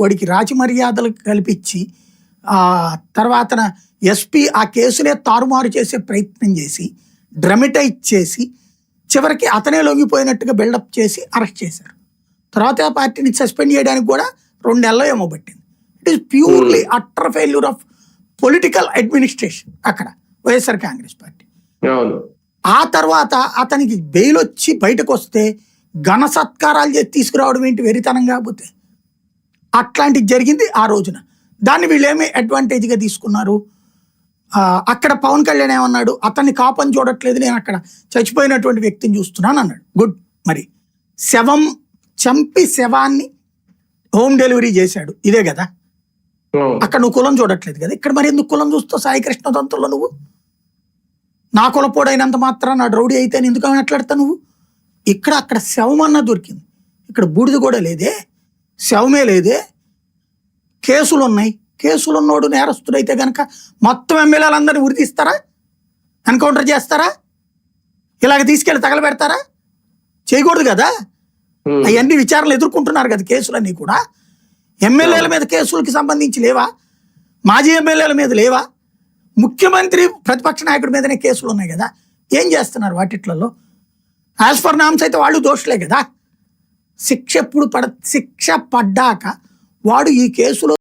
వాడికి రాజమర్యాదలు కల్పించి తర్వాత ఎస్పీ ఆ కేసులే తారుమారు చేసే ప్రయత్నం చేసి డ్రమటైజ్ చేసి చివరికి అతనే లొంగిపోయినట్టుగా బిల్డప్ చేసి అరెస్ట్ చేశారు. తర్వాత ఆ పార్టీని సస్పెండ్ చేయడానికి కూడా 2 నెలలు ఏమో పట్టింది. It is purely utter failure of political administration అక్కడ వైఎస్ఆర్ కాంగ్రెస్ పార్టీ. ఆ తర్వాత అతనికి బెయిల్ వచ్చి బయటకు వస్తే ఘన సత్కారాలు చేసి తీసుకురావడం ఏంటి వెరితనం కాకపోతే. అట్లాంటిది జరిగింది ఆ రోజున. దాన్ని వీళ్ళు ఏమి అడ్వాంటేజ్గా తీసుకున్నారు. అక్కడ పవన్ కళ్యాణ్ ఏమన్నాడు, అతన్ని కాపని చూడట్లేదు, నేను అక్కడ చచ్చిపోయినటువంటి వ్యక్తిని చూస్తున్నాను అన్నాడు. గుడ్. మరి చంపి శవాన్ని హోమ్ డెలివరీ చేశాడు, ఇదే కదా. అక్కడ నువ్వు కులం చూడట్లేదు కదా, ఇక్కడ మరి ఎందుకు కులం చూస్తావు? సాయి కృష్ణ తంతుల్లో నువ్వు నా కులపోడైనంత మాత్రం నా రౌడీ అయితే ఎందుకు మాట్లాడతావు నువ్వు? అక్కడ శవం అన్న దొరికింది, ఇక్కడ బూడిద కూడా లేదే, శవమే లేదే. కేసులు ఉన్నాయి, కేసులు ఉన్నోడు నేరస్తుడైతే కనుక మొత్తం ఎమ్మెల్యేలందరినీ ఉరితీస్తారా? ఎన్కౌంటర్ చేస్తారా? ఇలాగ తీసుకెళ్ళి తగలబెడతారా? చేయకూడదు కదా. అవన్నీ విచారణలు ఎదుర్కొంటున్నారు కదా కేసులన్నీ కూడా. ఎమ్మెల్యేల మీద కేసులకి సంబంధించి లేవా? మాజీ ఎమ్మెల్యేల మీద లేవా? ముఖ్యమంత్రి ప్రతిపక్ష నాయకుడి మీదనే కేసులు ఉన్నాయి కదా. ఏం చేస్తున్నారు వాటిట్లలో? యాజ్ పర్ నామ్స్ అయితే వాళ్ళు దోషులే కదా. శిక్ష పడ్డాక వాడు ఈ కేసులో